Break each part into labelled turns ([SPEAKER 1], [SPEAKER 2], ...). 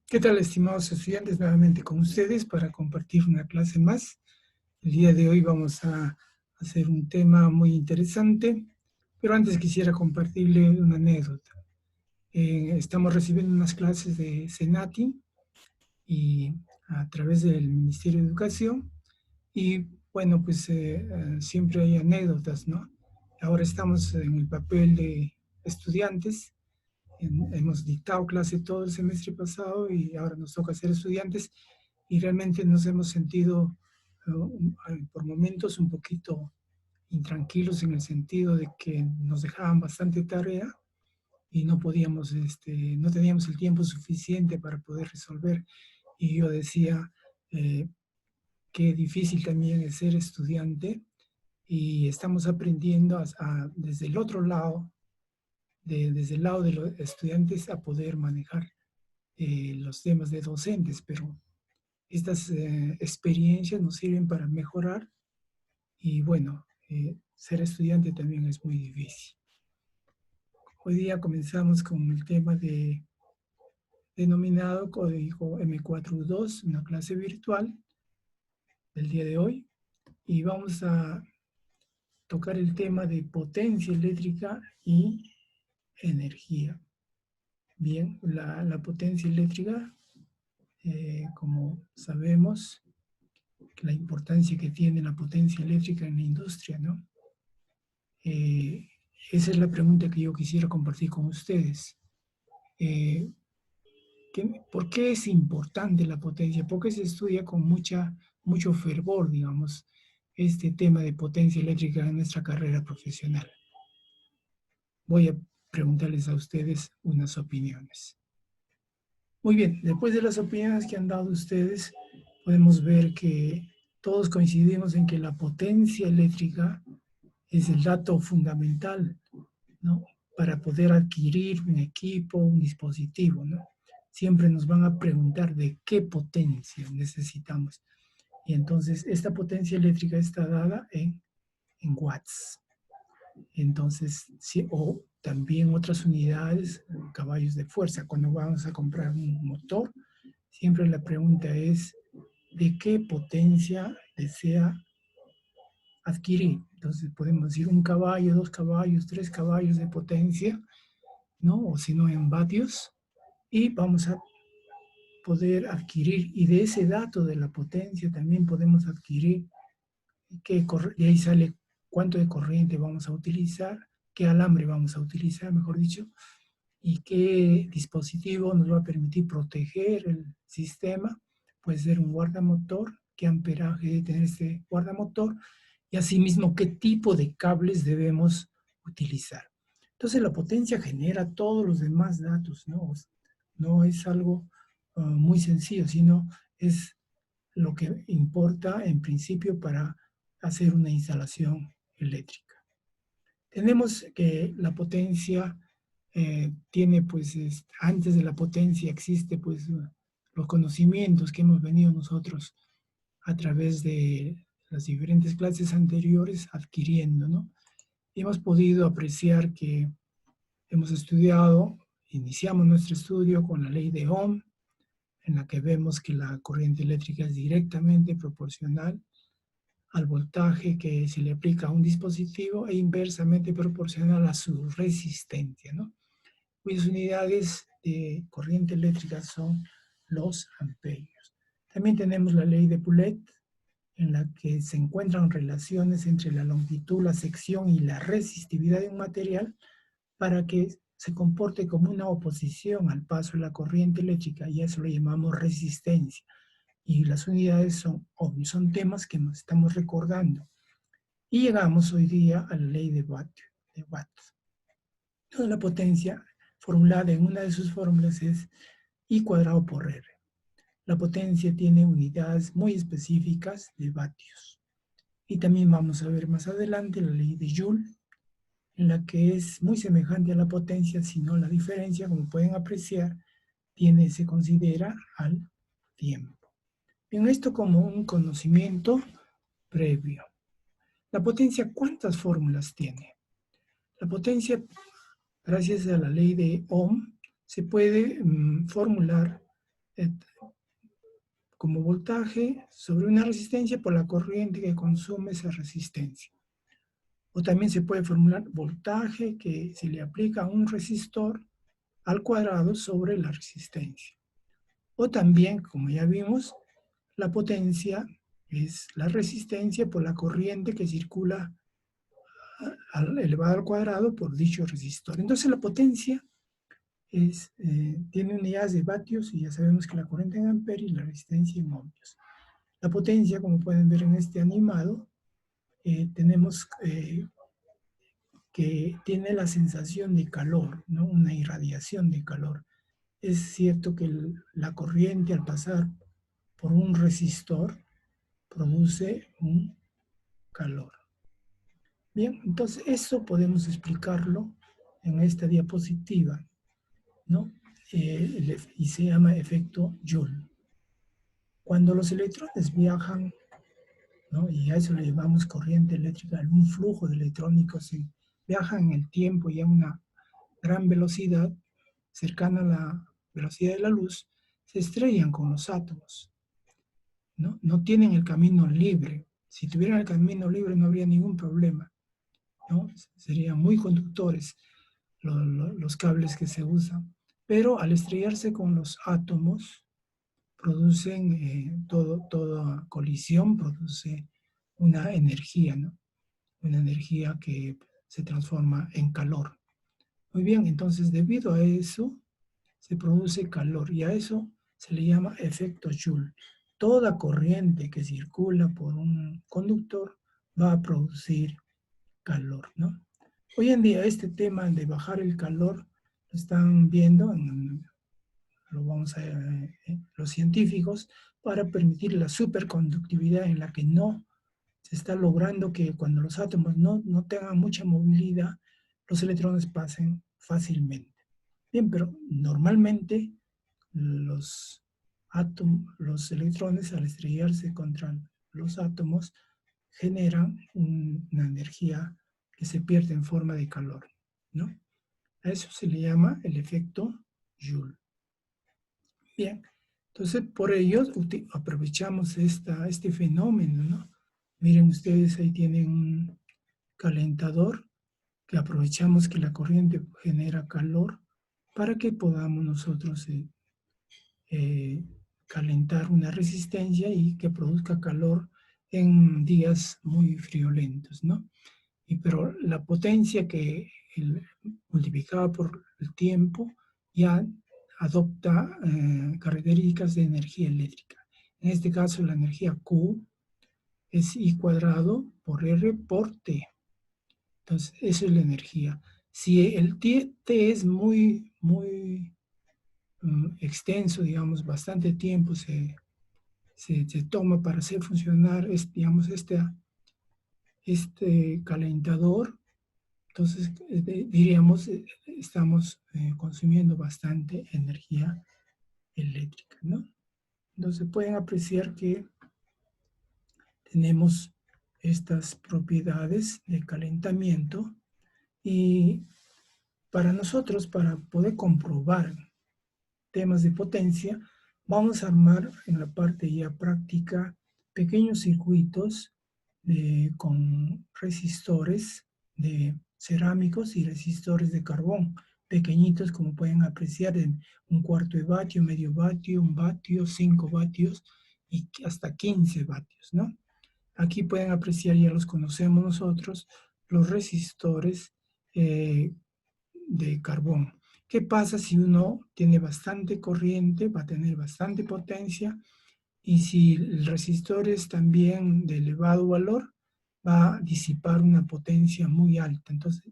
[SPEAKER 1] ¿Qué tal, estimados estudiantes? Nuevamente con ustedes para compartir una clase más. El día de hoy vamos a hacer un tema muy interesante, pero antes quisiera compartirle una anécdota. Estamos recibiendo unas clases de Senati y a través del Ministerio de Educación y bueno, pues siempre hay anécdotas, ¿no? Ahora estamos en el papel de estudiantes. Hemos dictado clase todo el semestre pasado y ahora nos toca ser estudiantes y realmente nos hemos sentido por momentos un poquito intranquilos en el sentido de que nos dejaban bastante tarea y no podíamos, no teníamos el tiempo suficiente para poder resolver. Y yo decía, qué difícil también es ser estudiante y estamos aprendiendo desde el otro lado, desde el lado de los estudiantes a poder manejar los temas de docentes, pero estas experiencias nos sirven para mejorar y bueno, ser estudiante también es muy difícil. Hoy día comenzamos con el tema denominado código M42, una clase virtual del día de hoy, y vamos a tocar el tema de potencia eléctrica y energía. Bien, la potencia eléctrica, como sabemos, la importancia que tiene la potencia eléctrica en la industria, ¿no? Eh, Esa es la pregunta que yo quisiera compartir con ustedes. Eh, ¿Por qué es importante la potencia? ¿Por qué se estudia con mucho fervor, digamos, este tema de potencia eléctrica en nuestra carrera profesional? Voy a preguntarles a ustedes unas opiniones. Muy bien, después de las opiniones que han dado ustedes, podemos ver que todos coincidimos en que la potencia eléctrica es el dato fundamental, ¿no? Para poder adquirir un equipo, un dispositivo, ¿no? Siempre nos van a preguntar de qué potencia necesitamos. Y entonces esta potencia eléctrica está dada en watts. Entonces, sí, o también otras unidades, caballos de fuerza. Cuando vamos a comprar un motor, siempre la pregunta es, ¿de qué potencia desea adquirir? Entonces podemos decir un caballo, 2 caballos, 3 caballos de potencia, ¿no? O si no, en vatios. Y vamos a poder adquirir, y de ese dato de la potencia también podemos adquirir, y ahí sale cuánto de corriente vamos a utilizar, qué alambre vamos a utilizar, mejor dicho, y qué dispositivo nos va a permitir proteger el sistema. Puede ser un guardamotor, qué amperaje debe tener este guardamotor, y asimismo qué tipo de cables debemos utilizar. Entonces la potencia genera todos los demás datos, ¿no? No es algo muy sencillo, sino es lo que importa en principio para hacer una instalación eléctrica. Tenemos que la potencia tiene pues, antes de la potencia existe pues los conocimientos que hemos venido nosotros a través de las diferentes clases anteriores adquiriendo, ¿no? Y hemos podido apreciar que hemos estudiado, iniciamos nuestro estudio con la ley de Ohm, en la que vemos que la corriente eléctrica es directamente proporcional al voltaje que se le aplica a un dispositivo e inversamente proporcional a su resistencia, ¿no? Cuyas unidades de corriente eléctrica son los amperios. También tenemos la ley de Poulet, en la que se encuentran relaciones entre la longitud, la sección y la resistividad de un material para que se comporte como una oposición al paso de la corriente eléctrica, y eso lo llamamos resistencia. Y las unidades son obvios, son temas que nos estamos recordando. Y llegamos hoy día a la ley de Watt. Toda la potencia formulada en una de sus fórmulas es I cuadrado por R. La potencia tiene unidades muy específicas de vatios. Y también vamos a ver más adelante la ley de Joule, en la que es muy semejante a la potencia, sino la diferencia, como pueden apreciar, se considera al tiempo. Bien, esto como un conocimiento previo. La potencia, ¿cuántas fórmulas tiene? La potencia, gracias a la ley de Ohm, se puede formular como voltaje sobre una resistencia por la corriente que consume esa resistencia. O también se puede formular voltaje que se le aplica a un resistor al cuadrado sobre la resistencia. O también, como ya vimos, la potencia es la resistencia por la corriente que circula elevado al cuadrado por dicho resistor. Entonces la potencia tiene unidades de vatios y ya sabemos que la corriente en amperios y la resistencia en ohmios. La potencia, como pueden ver en este animado, tenemos que tiene la sensación de calor, ¿no? Una irradiación de calor. Es cierto que la corriente al pasar por un resistor produce un calor. Bien, entonces eso podemos explicarlo en esta diapositiva, ¿no? Y se llama efecto Joule. Cuando los electrones viajan, ¿no? Y a eso le llamamos corriente eléctrica, un flujo de electrónicos viajan en el tiempo y a una gran velocidad, cercana a la velocidad de la luz, se estrellan con los átomos, ¿no? No tienen el camino libre. Si tuvieran el camino libre no habría ningún problema, ¿no? Serían muy conductores los cables que se usan. Pero al estrellarse con los átomos, producen, toda colisión produce una energía, ¿no? Una energía que se transforma en calor. Muy bien, entonces debido a eso se produce calor y a eso se le llama efecto Joule. Toda corriente que circula por un conductor va a producir calor, ¿no? Hoy en día este tema de bajar el calor lo están viendo, lo vamos a los científicos, para permitir la superconductividad en la que no se está logrando que cuando los átomos no tengan mucha movilidad, los electrones pasen fácilmente. Bien, pero normalmente los electrones al estrellarse contra los átomos generan una energía que se pierde en forma de calor, ¿no? A eso se le llama el efecto Joule. Bien, entonces por ello aprovechamos este fenómeno, ¿no? Miren ustedes, ahí tienen un calentador que aprovechamos que la corriente genera calor para que podamos nosotros calentar una resistencia y que produzca calor en días muy friolentos, ¿no? Pero la potencia que multiplicada por el tiempo ya adopta características de energía eléctrica. En este caso la energía Q es I cuadrado por R por T. Entonces, eso es la energía. Si el T es muy extenso, digamos, bastante tiempo se toma para hacer funcionar, digamos, este calentador, entonces diríamos, estamos consumiendo bastante energía eléctrica, ¿no? Entonces pueden apreciar que tenemos estas propiedades de calentamiento y para nosotros, para poder comprobar temas de potencia, vamos a armar en la parte ya práctica pequeños circuitos con resistores de cerámicos y resistores de carbón, pequeñitos como pueden apreciar en 1/4 de vatio, medio vatio, 1 vatio, 5 vatios y hasta 15 vatios, ¿no? Aquí pueden apreciar, ya los conocemos nosotros, los resistores de carbón. ¿Qué pasa si uno tiene bastante corriente, va a tener bastante potencia? Y si el resistor es también de elevado valor, va a disipar una potencia muy alta. Entonces,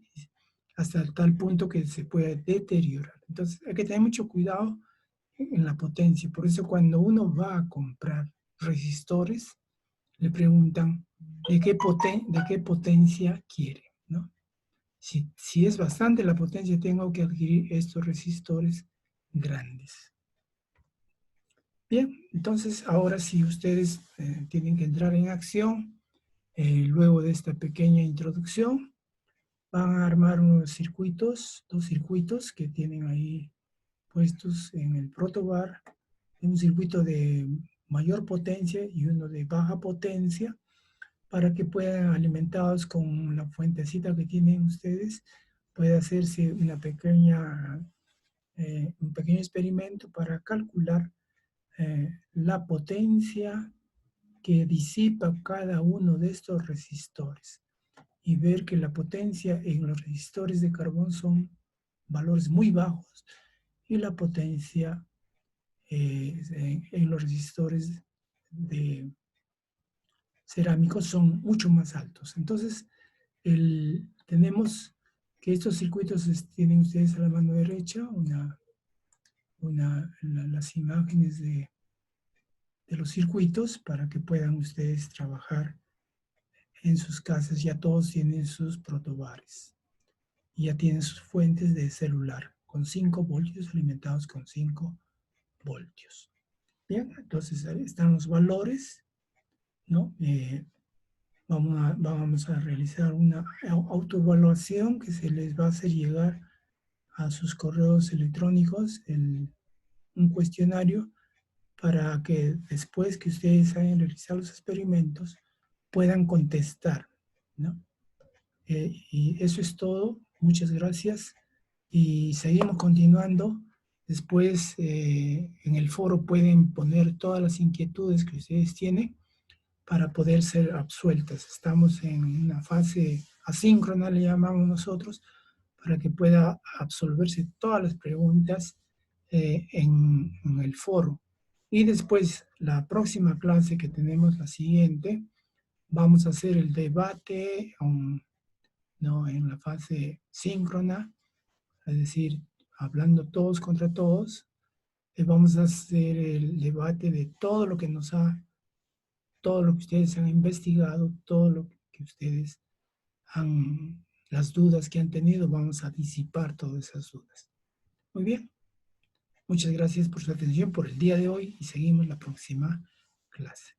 [SPEAKER 1] hasta tal punto que se puede deteriorar. Entonces, hay que tener mucho cuidado en la potencia. Por eso cuando uno va a comprar resistores, le preguntan de qué potencia quiere, ¿no? Si es bastante la potencia, tengo que adquirir estos resistores grandes. Bien, entonces ahora sí ustedes tienen que entrar en acción. Luego de esta pequeña introducción, van a armar unos circuitos, 2 circuitos que tienen ahí puestos en el protobar un circuito de mayor potencia y uno de baja potencia, para que puedan, alimentados con la fuentecita que tienen ustedes, puede hacerse un pequeño experimento para calcular la potencia que disipa cada uno de estos resistores y ver que la potencia en los resistores de carbón son valores muy bajos y la potencia en los resistores de cerámicos son mucho más altos. Entonces, tenemos que estos circuitos tienen ustedes a la mano derecha las imágenes de los circuitos para que puedan ustedes trabajar en sus casas. Ya todos tienen sus protobares. Y ya tienen sus fuentes de celular con 5 voltios alimentados con 5 voltios. Bien, entonces ahí están los valores, ¿no? Vamos a realizar una autoevaluación que se les va a hacer llegar a sus correos electrónicos un cuestionario para que después que ustedes hayan realizado los experimentos puedan contestar, ¿no? Y eso es todo. Muchas gracias. Y seguimos continuando. Después en el foro pueden poner todas las inquietudes que ustedes tienen para poder ser absueltas. Estamos en una fase asíncrona, le llamamos nosotros, para que pueda absolverse todas las preguntas en el foro. Y después, la próxima clase que tenemos, la siguiente, vamos a hacer el debate ¿no? en la fase síncrona, es decir, hablando todos contra todos. Vamos a hacer el debate de todo lo que ustedes han investigado, todo lo que ustedes las dudas que han tenido, vamos a disipar todas esas dudas. Muy bien, muchas gracias por su atención por el día de hoy y seguimos la próxima clase.